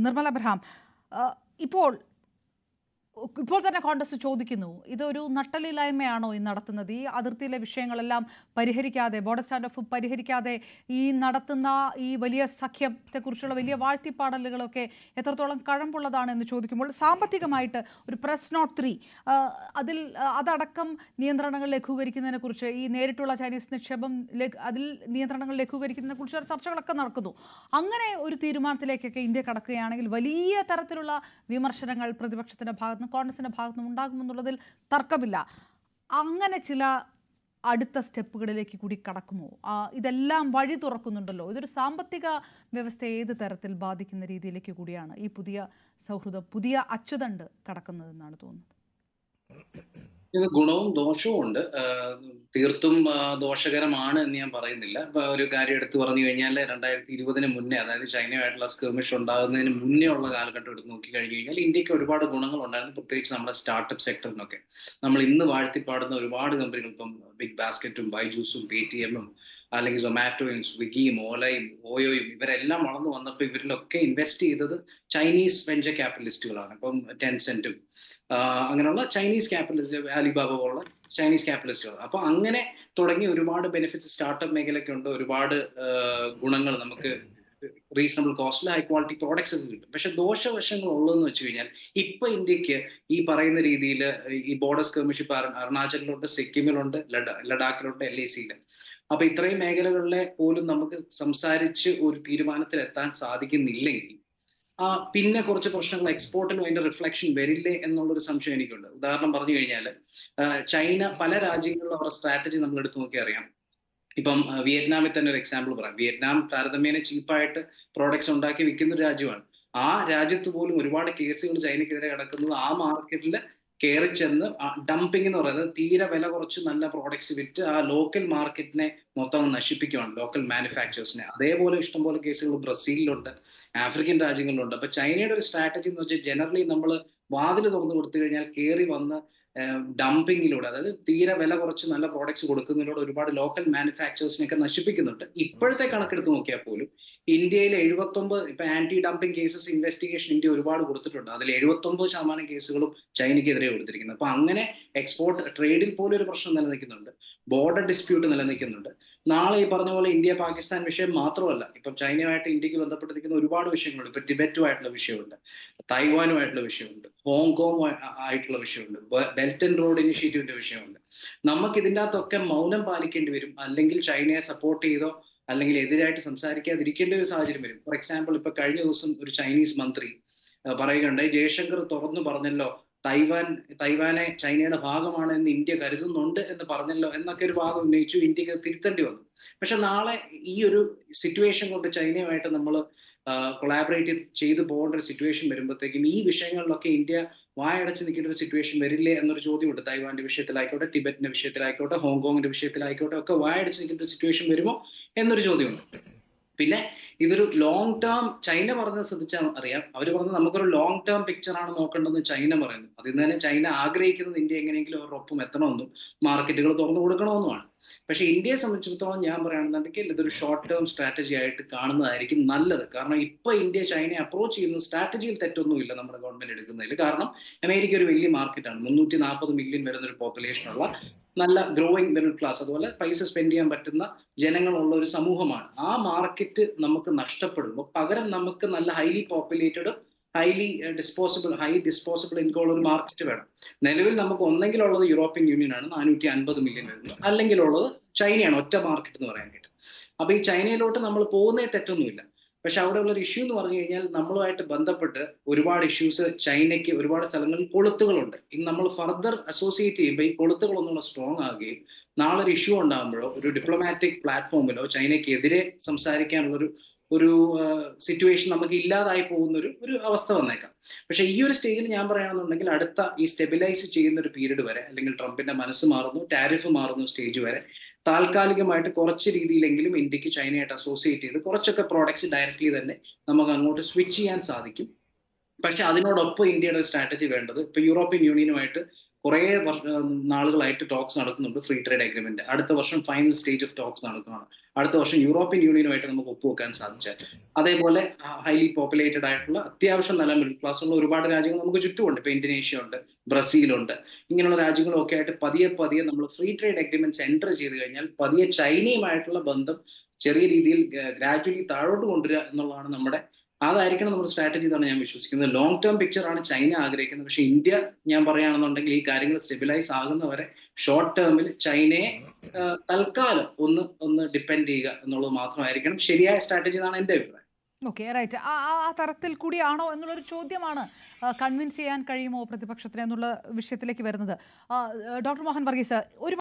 Nirmala Abraham, ഇപ്പോൾ ഇപ്പോൾ തന്നെ കോൺഗ്രസ് ചോദിക്കുന്നു, ഇതൊരു നട്ടലില്ലായ്മയാണോ ഈ നടത്തുന്നത്? ഈ അതിർത്തിയിലെ വിഷയങ്ങളെല്ലാം പരിഹരിക്കാതെ, ബോർഡർ സ്റ്റാൻഡ് ഓഫ് പരിഹരിക്കാതെ ഈ നടത്തുന്ന ഈ വലിയ സഖ്യത്തെക്കുറിച്ചുള്ള വലിയ വാഴ്ത്തിപ്പാടലുകളൊക്കെ എത്രത്തോളം കഴമ്പുള്ളതാണ് എന്ന് ചോദിക്കുമ്പോൾ, സാമ്പത്തികമായിട്ട് ഒരു പ്രസ് നോട്ട് 3 അതടക്കം നിയന്ത്രണങ്ങൾ ലഘൂകരിക്കുന്നതിനെ കുറിച്ച്, ഈ നേരിട്ടുള്ള ചൈനീസ് നിക്ഷേപം അതിൽ നിയന്ത്രണങ്ങൾ ലഘൂകരിക്കുന്നതിനെ കുറിച്ച് ചർച്ചകളൊക്കെ നടക്കുന്നു. അങ്ങനെ ഒരു തീരുമാനത്തിലേക്കൊക്കെ ഇന്ത്യ കടക്കുകയാണെങ്കിൽ വലിയ തരത്തിലുള്ള വിമർശനങ്ങൾ പ്രതിപക്ഷത്തിന്റെ ഭാഗത്തുനിന്ന്, കോൺഗ്രസിന്റെ ഭാഗത്തുനിന്നും ഉണ്ടാകുമെന്നുള്ളതിൽ തർക്കമില്ല. അങ്ങനെ ചില അടുത്ത സ്റ്റെപ്പുകളിലേക്ക് കൂടി കടക്കുമോ? ഇതെല്ലാം വഴി തുറക്കുന്നുണ്ടല്ലോ. ഇതൊരു സാമ്പത്തിക വ്യവസ്ഥയെ ഏത് തരത്തിൽ ബാധിക്കുന്ന രീതിയിലേക്ക് കൂടിയാണ് ഈ പുതിയ സൗഹൃദം, പുതിയ അച്ചുതണ്ട് കടക്കുന്നതെന്നാണ് തോന്നുന്നത്. ഇത് ഗുണവും ദോഷവും ഉണ്ട്. തീർത്തും ദോഷകരമാണ് എന്ന് ഞാൻ പറയുന്നില്ല. ഇപ്പൊ ഒരു കാര്യം എടുത്തു പറഞ്ഞു കഴിഞ്ഞാൽ 2020 മുന്നേ, അതായത് ചൈനയുമായിട്ടുള്ള സ്കിർമിഷ് ഉണ്ടാകുന്നതിന് മുന്നേ ഉള്ള കാലഘട്ടം എടുത്ത് നോക്കി കഴിഞ്ഞു കഴിഞ്ഞാൽ ഇന്ത്യക്ക് ഒരുപാട് ഗുണങ്ങൾ ഉണ്ടായിരുന്നു, പ്രത്യേകിച്ച് നമ്മുടെ സ്റ്റാർട്ടപ്പ് സെക്ടറിനൊക്കെ. നമ്മൾ ഇന്ന് വാഴ്ത്തിപ്പാടുന്ന ഒരുപാട് കമ്പനികൾ, ഇപ്പം ബിഗ് ബാസ്ക്കറ്റും ബൈജൂസും പേടിഎമ്മും അല്ലെങ്കിൽ സൊമാറ്റോയും സ്വിഗ്ഗിയും ഓലയും ഓയോയും ഇവരെല്ലാം വളർന്നു വന്നപ്പോൾ ഇവരിലൊക്കെ ഇൻവെസ്റ്റ് ചെയ്തത് ചൈനീസ് വെഞ്ചർ ക്യാപിറ്റലിസ്റ്റുകളാണ്. ഇപ്പം ടെൻസെന്റും അങ്ങനെയുള്ള ചൈനീസ് ക്യാപിറ്റലിസ്റ്റ്, അലിബാബ പോലുള്ള ചൈനീസ് ക്യാപിറ്റലിസ്റ്റുകൾ. അപ്പൊ അങ്ങനെ തുടങ്ങി ഒരുപാട് ബെനിഫിറ്റ്സ് സ്റ്റാർട്ടപ്പ് മേഖലയ്ക്ക് ഉണ്ട്. ഒരുപാട് ഗുണങ്ങൾ നമുക്ക് റീസണബിൾ കോസ്റ്റിൽ ഹൈ ക്വാളിറ്റി പ്രോഡക്ട്സ് ഒക്കെ കിട്ടും. പക്ഷെ ദോഷവശങ്ങൾ ഉള്ളതെന്ന് വെച്ച് കഴിഞ്ഞാൽ ഇപ്പൊ ഇന്ത്യക്ക് ഈ പറയുന്ന രീതിയിൽ ഈ ബോർഡർ സ്കിർമിഷ് ഇപ്പൊ അരുണാചലിലുണ്ട്, സിക്കിമിലുണ്ട്, ലഡാക്കിലുണ്ട്, LACയില്. അപ്പൊ ഇത്രയും മേഖലകളിലെ പോലും നമുക്ക് സംസാരിച്ച് ഒരു തീരുമാനത്തിൽ എത്താൻ സാധിക്കുന്നില്ലെങ്കിൽ പിന്നെ കുറച്ച് പ്രശ്നങ്ങൾ എക്സ്പോർട്ടിനും അതിന്റെ റിഫ്ലക്ഷൻ വരില്ലേ എന്നുള്ളൊരു സംശയം എനിക്കുണ്ട്. ഉദാഹരണം പറഞ്ഞു കഴിഞ്ഞാൽ ചൈന പല രാജ്യങ്ങളിലും അവരുടെ സ്ട്രാറ്റജി നമ്മൾ എടുത്തു നോക്കി അറിയാം. ഇപ്പം വിയറ്റ്നാമിൽ തന്നെ ഒരു എക്സാമ്പിൾ പറയാം. വിയറ്റ്നാം താരതമ്യേന ചീപ്പായിട്ട് പ്രോഡക്ട്സ് ഉണ്ടാക്കി വിൽക്കുന്ന ഒരു രാജ്യമാണ്. ആ രാജ്യത്ത് പോലും ഒരുപാട് കേസുകൾ ചൈനയ്ക്കെതിരെ കിടക്കുന്നത് ആ മാർക്കറ്റിൽ കയറി ചെന്ന് ഡംപിംഗ് എന്ന് പറയുന്നത് തീരെ വില കുറച്ച് നല്ല പ്രോഡക്ട്സ് വിറ്റ് ആ ലോക്കൽ മാർക്കറ്റിനെ മൊത്തം നശിപ്പിക്കുകയാണ്, ലോക്കൽ മാനുഫാക്ചേഴ്സിനെ. അതേപോലെ ഇഷ്ടംപോലെ കേസുകൾ ബ്രസീലിലുണ്ട്, ആഫ്രിക്കൻ രാജ്യങ്ങളിലുണ്ട്. അപ്പൊ ചൈനയുടെ ഒരു സ്ട്രാറ്റജി എന്ന് വെച്ചാൽ ജനറലി നമ്മൾ വാതിൽ തുറന്നു കൊടുത്തു കഴിഞ്ഞാൽ കയറി വന്ന് ഡംപിങ്ങിലൂടെ, അതായത് തീരെ വില കുറച്ച് നല്ല പ്രോഡക്ട്സ് കൊടുക്കുന്നതിലൂടെ ഒരുപാട് ലോക്കൽ മാനുഫാക്ചേഴ്സിനെയൊക്കെ നശിപ്പിക്കുന്നുണ്ട്. ഇപ്പോഴത്തെ കണക്കെടുത്ത് നോക്കിയാൽ പോലും ഇന്ത്യയിൽ 79 ഇപ്പൊ anti dumping cases investigation India ഒരുപാട് കൊടുത്തിട്ടുണ്ട്. അതിൽ 79% കേസുകളും ചൈനയ്ക്കെതിരെ കൊടുത്തിരിക്കുന്നത്. അപ്പൊ അങ്ങനെ എക്സ്പോർട്ട് ട്രേഡിൽ പോലും ഒരു പ്രശ്നം നിലനിൽക്കുന്നുണ്ട്, ബോർഡർ ഡിസ്പ്യൂട്ട് നിലനിൽക്കുന്നുണ്ട്. നാളെ ഈ പറഞ്ഞ പോലെ ഇന്ത്യ പാകിസ്ഥാൻ വിഷയം മാത്രമല്ല, ഇപ്പം ചൈനയുമായിട്ട് ഇന്ത്യക്ക് ബന്ധപ്പെട്ടിരിക്കുന്ന ഒരുപാട് വിഷയങ്ങളുണ്ട്. ഇപ്പൊ ടിബറ്റുമായിട്ടുള്ള വിഷയമുണ്ട്, തായ്വാനുമായിട്ടുള്ള വിഷയമുണ്ട്, ഹോങ്കോങ് ആയിട്ടുള്ള വിഷയമുണ്ട്, ബെൽറ്റ് ആൻഡ് റോഡ് ഇനിഷ്യേറ്റീവിന്റെ വിഷയമുണ്ട്. നമുക്ക് ഇതിൻ്റെ അകത്തൊക്കെ മൗനം പാലിക്കേണ്ടി വരും, അല്ലെങ്കിൽ ചൈനയെ സപ്പോർട്ട് ചെയ്തോ അല്ലെങ്കിൽ എതിരായിട്ട് സംസാരിക്കാതിരിക്കേണ്ട ഒരു സാഹചര്യം വരും. ഫോർ എക്സാമ്പിൾ, ഇപ്പൊ കഴിഞ്ഞ ദിവസം ഒരു ചൈനീസ് മന്ത്രി പറയുകയുണ്ടായി, ജയശങ്കർ തുറന്നു പറഞ്ഞല്ലോ തൈവാനെ ചൈനയുടെ ഭാഗമാണ് എന്ന് ഇന്ത്യ കരുതുന്നുണ്ട് എന്ന് പറഞ്ഞല്ലോ എന്നൊക്കെ ഒരു വാദം ഉന്നയിച്ചു. ഇന്ത്യക്ക് തിരുത്തേണ്ടി വന്നു. പക്ഷെ നാളെ ഈ ഒരു സിറ്റുവേഷൻ കൊണ്ട് ചൈനയുമായിട്ട് നമ്മൾ കൊളാബറേറ്റ് ചെയ്തു പോകേണ്ട ഒരു സിറ്റുവേഷൻ വരുമ്പോഴത്തേക്കും ഈ വിഷയങ്ങളിലൊക്കെ ഇന്ത്യ വായടച്ച് നിൽക്കേണ്ട ഒരു സിറ്റുവേഷൻ വരില്ലേ എന്നൊരു ചോദ്യമുണ്ട്. തൈവാന്റെ വിഷയത്തിലായിക്കോട്ടെ, ടിബറ്റിന്റെ വിഷയത്തിലായിക്കോട്ടെ, ഹോങ്കോങ്ങിന്റെ വിഷയത്തിലായിക്കോട്ടെ, ഒക്കെ വായടച്ച് നിൽക്കേണ്ട ഒരു സിറ്റുവേഷൻ വരുമോ എന്നൊരു ചോദ്യമുണ്ട്. പിന്നെ ഇതൊരു ലോങ് ടേം, ചൈന പറഞ്ഞത് ശ്രദ്ധിച്ചാൽ അറിയാം, അവർ പറഞ്ഞത് നമുക്കൊരു ലോങ് ടേം പിക്ചറാണ് നോക്കേണ്ടതെന്ന് ചൈന പറയുന്നു. അതിൽ നിന്ന് തന്നെ ചൈന ആഗ്രഹിക്കുന്നത് ഇന്ത്യ എങ്ങനെയെങ്കിലും അവരുടെ ഒപ്പം എത്തണമെന്നും മാർക്കറ്റുകൾ തുറന്നു കൊടുക്കണമെന്നുമാണ്. പക്ഷെ ഇന്ത്യയെ സംബന്ധിച്ചിടത്തോളം ഞാൻ പറയുകയാണെന്നുണ്ടെങ്കിൽ ഇതൊരു ഷോർട്ട് ടേം സ്ട്രാറ്റജി ആയിട്ട് കാണുന്നതായിരിക്കും നല്ലത്. കാരണം ഇപ്പൊ ഇന്ത്യ ചൈനയെ അപ്രോച്ച് ചെയ്യുന്ന സ്ട്രാറ്റജിയിൽ തെറ്റൊന്നുമില്ല നമ്മുടെ ഗവൺമെന്റ് എടുക്കുന്നതിൽ. കാരണം അമേരിക്ക ഒരു വലിയ മാർക്കറ്റാണ്, 340 മില്യൺ വരുന്ന ഒരു പോപ്പുലേഷനുള്ള നല്ല ഗ്രോയിങ് മിഡിൽ ക്ലാസ്, അതുപോലെ പൈസ സ്പെൻഡ് ചെയ്യാൻ പറ്റുന്ന ജനങ്ങളുള്ള ഒരു സമൂഹമാണ്. ആ മാർക്കറ്റ് നമുക്ക് നഷ്ടപ്പെടുമ്പോൾ പകരം നമുക്ക് നല്ല highly populated high disposable income ഉള്ള ഒരു മാർക്കറ്റ് വേണം. നിലവിൽ നമുക്ക് ഒന്നെങ്കിലുള്ളത് യൂറോപ്യൻ യൂണിയൻ ആണ്, 450 മില്യൺ വരുന്നത്, അല്ലെങ്കിൽ ഉള്ളത് ചൈനയാണ്, ഒറ്റ മാർക്കറ്റ് എന്ന് പറയാനായിട്ട്. അപ്പൊ ഈ ചൈനയിലോട്ട് നമ്മൾ പോകുന്നേ തെറ്റൊന്നുമില്ല. പക്ഷെ അവിടെ ഉള്ളൊരു ഇഷ്യൂ എന്ന് പറഞ്ഞു കഴിഞ്ഞാൽ നമ്മളുമായിട്ട് ബന്ധപ്പെട്ട് ഒരുപാട് ഇഷ്യൂസ് ചൈനയ്ക്ക് ഒരുപാട് സ്ഥലങ്ങളിൽ കൊളുത്തുകളുണ്ട്. ഇനി നമ്മൾ ഫർദർ അസോസിയേറ്റ് ചെയ്യുമ്പോൾ ഈ കൊളുത്തുകളൊന്നുള്ള സ്ട്രോങ് ആകുകയും നാളെ ഒരു ഇഷ്യൂ ഉണ്ടാകുമ്പോഴോ ഒരു ഡിപ്ലോമാറ്റിക് പ്ലാറ്റ്ഫോമിലോ ചൈനയ്ക്കെതിരെ സംസാരിക്കാനുള്ളൊരു സിറ്റുവേഷൻ നമുക്ക് ഇല്ലാതായി പോകുന്ന ഒരു അവസ്ഥ വന്നേക്കാം. പക്ഷെ ഈ ഒരു സ്റ്റേജിൽ ഞാൻ പറയുകയാണെന്നുണ്ടെങ്കിൽ അടുത്ത ഈ സ്റ്റെബിലൈസ് ചെയ്യുന്ന ഒരു പീരീഡ് വരെ, അല്ലെങ്കിൽ ട്രംപിന്റെ മനസ്സ് മാറുന്നു, ടാരിഫ് മാറുന്നു സ്റ്റേജ് വരെ താൽക്കാലികമായിട്ട് കുറച്ച് രീതിയിലെങ്കിലും ഇന്ത്യക്ക് ചൈനയായിട്ട് അസോസിയേറ്റ് ചെയ്ത് കുറച്ചൊക്കെ പ്രോഡക്ട്സ് ഡയറക്റ്റ്ലി തന്നെ നമുക്ക് അങ്ങോട്ട് സ്വിച്ച് ചെയ്യാൻ സാധിക്കും. പക്ഷെ അതിനോടൊപ്പം ഇന്ത്യയുടെ സ്ട്രാറ്റജി വേണ്ടത്, ഇപ്പൊ യൂറോപ്യൻ യൂണിയനുമായിട്ട് കുറേ നാളുകളായിട്ട് ടോക്സ് നടക്കുന്നുണ്ട് ഫ്രീ ട്രേഡ് അഗ്രിമെന്റ്. അടുത്ത വർഷം ഫൈനൽ സ്റ്റേജ് ഓഫ് ടോക്സ് നടക്കുകയാണ്. അടുത്ത വർഷം യൂറോപ്യൻ യൂണിയനുമായിട്ട് നമുക്ക് ഒപ്പുവെക്കാൻ സാധിച്ചാൽ, അതേപോലെ ഹൈലി പോപ്പുലേറ്റഡ് ആയിട്ടുള്ള അത്യാവശ്യം നല്ല മിഡിൽ ക്ലാസ് ഉള്ള ഒരുപാട് രാജ്യങ്ങൾ നമുക്ക് ചുറ്റുമുണ്ട്. ഇപ്പൊ ഇന്തോനേഷ്യ ഉണ്ട്, ബ്രസീലുണ്ട്. ഇങ്ങനെയുള്ള രാജ്യങ്ങളൊക്കെ ആയിട്ട് പതിയെ പതിയെ നമ്മൾ ഫ്രീ ട്രേഡ് അഗ്രിമെന്റ്സ് എൻറ്റർ ചെയ്ത് കഴിഞ്ഞാൽ പതിയെ ചൈനയുമായിട്ടുള്ള ബന്ധം ചെറിയ രീതിയിൽ ഗ്രാജുവലി താഴോട്ട് കൊണ്ടുവരിക എന്നുള്ളതാണ് അതായിരിക്കണം നമ്മുടെ സ്ട്രാറ്റജി എന്നാണ് ഞാൻ വിശ്വസിക്കുന്നത്. ലോങ് ടേം പിക്ചറാണ് ചൈന ആഗ്രഹിക്കുന്നത്. പക്ഷെ ഇന്ത്യ, ഞാൻ പറയുകയാണെന്നുണ്ടെങ്കിൽ, ഈ കാര്യങ്ങൾ സ്റ്റെബിലൈസ് ആകുന്നവരെ ഷോർട്ട് ടേമിൽ ചൈനയെ തൽക്കാലം ഒന്ന് ഡിപ്പെൻഡ് ചെയ്യുക എന്നുള്ളത് മാത്രമായിരിക്കണം ശരിയായ സ്ട്രാറ്റജി എന്നാണ് എൻ്റെ അഭിപ്രായം. Okay, right. ആ തരത്തിൽ കൂടിയാണോ എന്നുള്ളൊരു ചോദ്യമാണ് കൺവിൻസ് ചെയ്യാൻ കഴിയുമോ പ്രതിപക്ഷത്തിന് എന്നുള്ള വിഷയത്തിലേക്ക് വരുന്നത്. ഡോക്ടർ മോഹൻ വർഗീസ്, ഒരു